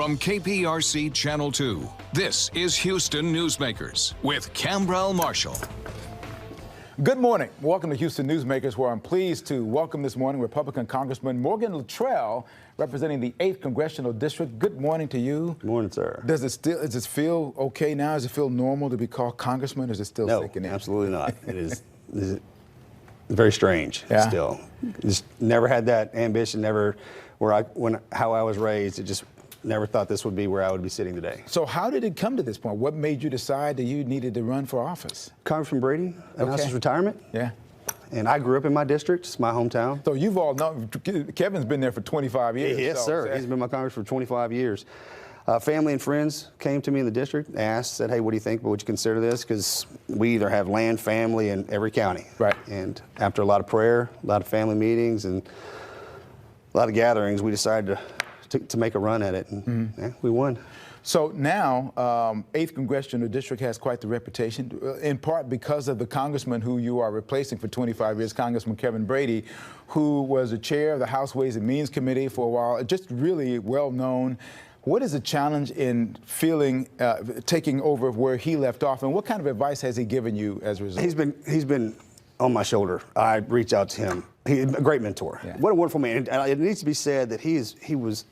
From KPRC Channel 2, this is Houston Newsmakers with Khambrel Marshall. Good morning. Welcome to Houston Newsmakers, where I'm pleased to welcome this morning Republican Congressman Morgan Luttrell, representing the 8th Congressional District. Good morning to you. Good morning, sir. Does it feel okay now? Does it feel normal to be called Congressman, or is it still sinking in? No, absolutely not. It is very strange still. Just never had that ambition, how I was raised, it just never thought this would be where I would be sitting today. So how did it come to this point? What made you decide that you needed to run for office? Congressman Brady announced his retirement. Yeah. And I grew up in my district. It's my hometown. So you've all known, Kevin's been there for 25 years. Yes, sir. He's been my congressman for 25 years. Family and friends came to me in the district, said, hey, what do you think? Would you consider this? Because we either have land, family in every county. Right. And after a lot of prayer, a lot of family meetings, and a lot of gatherings, we decided to make a run at it, and we won. So now, 8th Congressional District has quite the reputation, in part because of the congressman who you are replacing for 25 years, Congressman Kevin Brady, who was the chair of the House Ways and Means Committee for a while, just really well known. What is the challenge in taking over where he left off, and what kind of advice has he given you as a result? He's been on my shoulder. I reached out to him. He's a great mentor. Yeah. What a wonderful man. And it needs to be said that he was,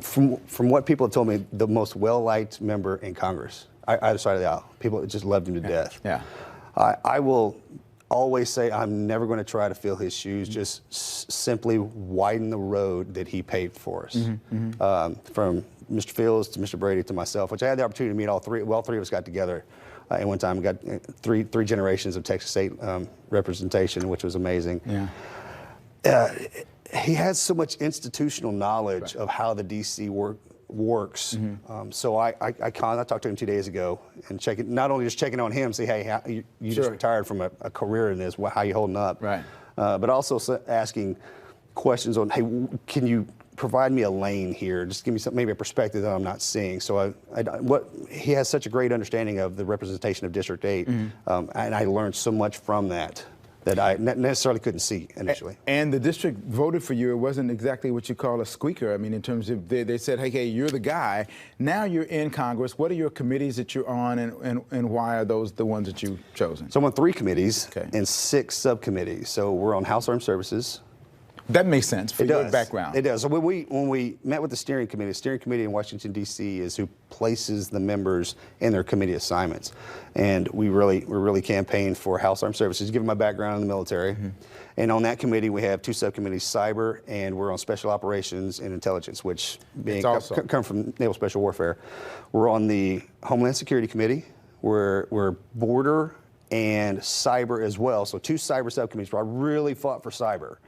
from what people have told me, the most well-liked member in Congress, either side of the aisle. People just loved him to death. Yeah. I will always say I'm never going to try to fill his shoes, just simply widen the road that he paved for us. From Mr. Fields to Mr. Brady to myself, which I had the opportunity to meet all three. Well, three of us got together at one time. We got three generations of Texas State representation, which was amazing. Yeah. He has so much institutional knowledge of how the D.C. works. So I talked to him 2 days ago and not only just checking on him, say, hey, you just retired from a career in this, how you holding up? Right. But also asking questions on, hey, can you provide me a lane here? Just give me maybe a perspective that I'm not seeing. So he has such a great understanding of the representation of District 8, and I learned so much from that I necessarily couldn't see initially. And the district voted for you. It wasn't exactly what you call a squeaker. I mean, in terms of they said, hey, you're the guy. Now you're in Congress. What are your committees that you're on, and why are those the ones that you've chosen? So I'm on 3 committees and 6 subcommittees. So we're on House Armed Services. That makes sense for your background. It does. So when we met with the steering committee in Washington, D.C. is who places the members in their committee assignments. And we really campaigned for House Armed Services, given my background in the military. And on that committee, we have 2 subcommittees, Cyber, and we're on Special Operations and Intelligence, which come from Naval Special Warfare. We're on the Homeland Security Committee. We're Border and Cyber as well. So 2 cyber subcommittees where I really fought for cyber.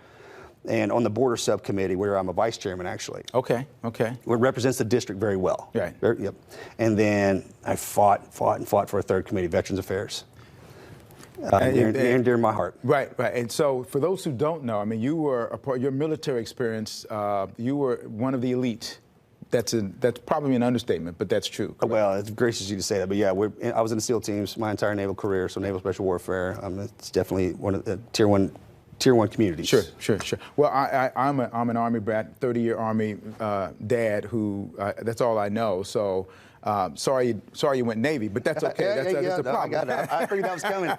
And on the Border Subcommittee, where I'm a vice chairman, actually. Okay. It represents the district very well. Right. Yep. And then I fought for a 3rd committee, Veterans Affairs. Near and dear to my heart. Right. And so, for those who don't know, I mean, you were your military experience. You were one of the elite. That's probably an understatement, but that's true. Correct? Well, it's gracious of you to say that, but yeah, I was in the SEAL teams my entire naval career, so Naval Special Warfare. It's definitely one of the Tier 1 communities. Sure. Well, I'm an Army brat, 30-year Army dad who, that's all I know. So sorry you went Navy, but that's okay. That's a problem. I got it. I figured that was coming.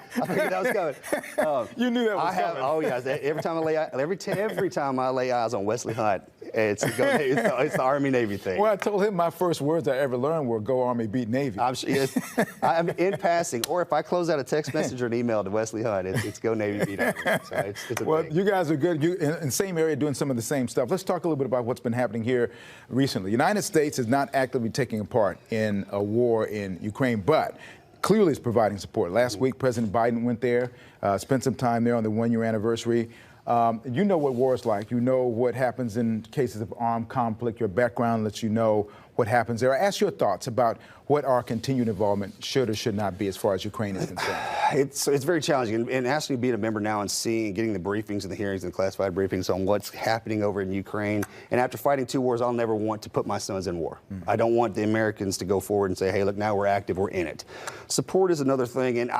You knew that was coming. Oh yeah. Every time I lay eyes on Wesley Hunt, it's the Army Navy thing. Well, I told him my first words I ever learned were "Go Army, beat Navy." I'm in passing, or if I close out a text message or an email to Wesley Hunt, it's "Go Navy, beat Army." So it's a thing. You guys are good. You in the same area doing some of the same stuff. Let's talk a little bit about what's been happening here recently. The United States is not actively taking a part in a war in Ukraine, but clearly is providing support. Last week, President Biden went there, spent some time there on the 1-year anniversary. You know what war is like. You know what happens in cases of armed conflict. Your background lets you know what happens there. I ask your thoughts about what our continued involvement should or should not be as far as Ukraine is concerned. It's very challenging. And asking to be a member now and getting the briefings and the hearings and classified briefings on what's happening over in Ukraine. And after fighting 2 wars, I'll never want to put my sons in war. I don't want the Americans to go forward and say, hey, look, now we're active, we're in it. Support is another thing. And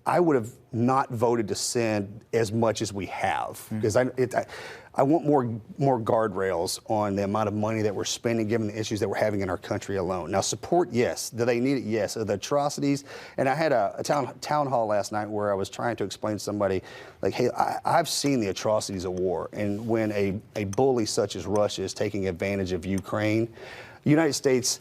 I would have not voted to send as much as we have, because I want more guardrails on the amount of money that we're spending given the issues that we're having in our country alone. Now, support, yes. Do they need it? Yes. The atrocities, and I had a town hall last night where I was trying to explain to somebody, like, hey, I've seen the atrocities of war, and when a bully such as Russia is taking advantage of Ukraine, the United States,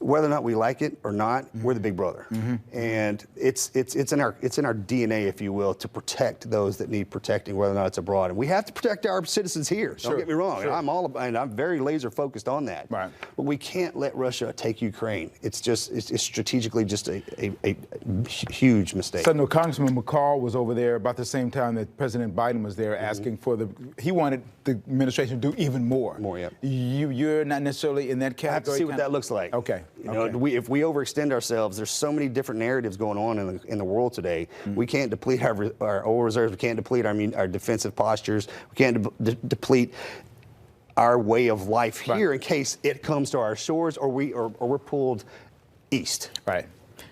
whether or not we like it or not, we're the big brother, and it's in our DNA, if you will, to protect those that need protecting, whether or not it's abroad. And we have to protect our citizens here. Don't get me wrong. Sure. I'm very laser focused on that. Right. But we can't let Russia take Ukraine. It's strategically just a huge mistake. So, no, Congressman McCall was over there about the same time that President Biden was there, asking for he wanted the administration to do even more. More, yeah. You're not necessarily in that category. I have to see what that looks like. Okay. You know, if we overextend ourselves, there's so many different narratives going on in the world today. We can't deplete our oil reserves. We can't deplete our defensive postures. We can't deplete our way of life here in case it comes to our shores or we're pulled east. Right.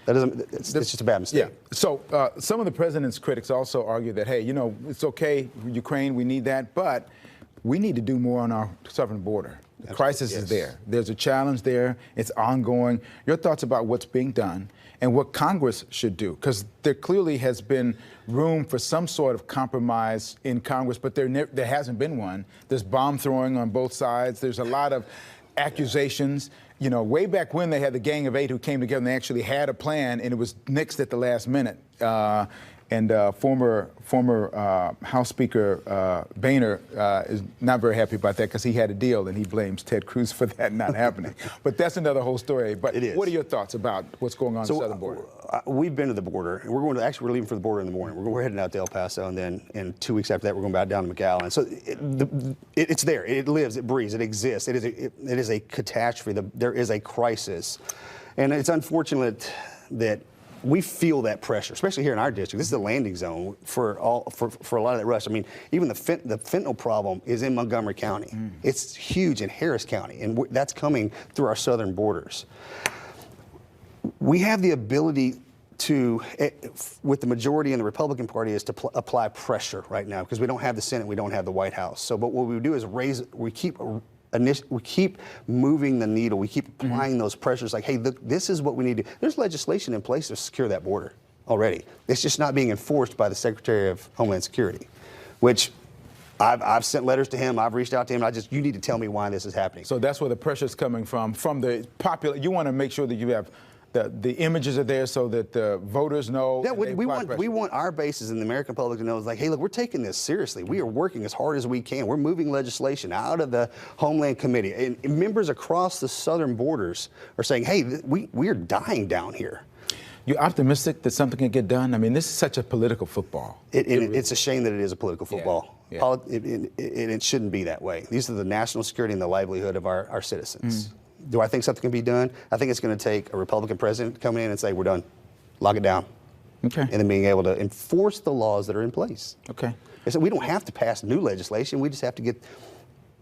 That doesn't. It's just a bad mistake. Yeah. So some of the president's critics also argue that, hey, you know, it's okay, Ukraine, we need that, but we need to do more on our southern border. The crisis is there. There's a challenge there. It's ongoing. Your thoughts about what's being done and what Congress should do? Because there clearly has been room for some sort of compromise in Congress, but there hasn't been one. There's bomb throwing on both sides. There's a lot of accusations. You know, way back when they had the Gang of Eight who came together and they actually had a plan, and it was nixed at the last minute. And former House Speaker Boehner is not very happy about that because he had a deal and he blames Ted Cruz for that not happening. But that's another whole story. But it is. What are your thoughts about what's going on the southern border? We've been to the border, and we're leaving for the border in the morning. We're heading out to El Paso, and then 2 weeks after that, we're going back down to McAllen. So it's there. It lives. It breathes. It exists. It is a catastrophe. There is a crisis, and it's unfortunate that we feel that pressure, especially here in our district. This is the landing zone for a lot of that rush. I mean, even the fentanyl problem is in Montgomery County. It's huge in Harris County, and that's coming through our southern borders. We have the ability to, with the majority in the Republican Party, is to apply pressure right now because we don't have the Senate, we don't have the White House. So, but what we do is we keep moving the needle. We keep applying those pressures like, hey, look, this is what we need to do. There's legislation in place to secure that border already. It's just not being enforced by the Secretary of Homeland Security, which I've sent letters to him. I've reached out to him. You need to tell me why this is happening. So that's where the pressure is coming from the popular. You want to make sure that you have the images are there so that the voters know. Yeah, we want our bases in the American public to know, it's like, hey, look, we're taking this seriously. We are working as hard as we can. We're moving legislation out of the Homeland Committee. And members across the southern borders are saying, hey, we are dying down here. You're optimistic that something can get done? I mean, this is such a political football. It's a shame that it is a political football. Yeah. It shouldn't be that way. These are the national security and the livelihood of our citizens. Do I think something can be done? I think it's going to take a Republican president to come in and say, we're done. Lock it down. Okay. And then being able to enforce the laws that are in place. Okay. So we don't have to pass new legislation. We just have to get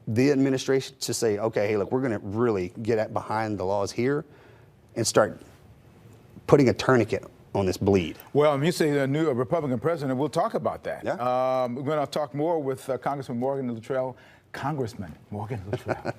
the administration to say, okay, hey, look, we're going to really get behind the laws here and start putting a tourniquet on this bleed. Well, you say a new Republican president, we'll talk about that. Yeah. We're going to talk more with Congressman Morgan Luttrell. Congressman Morgan Luttrell.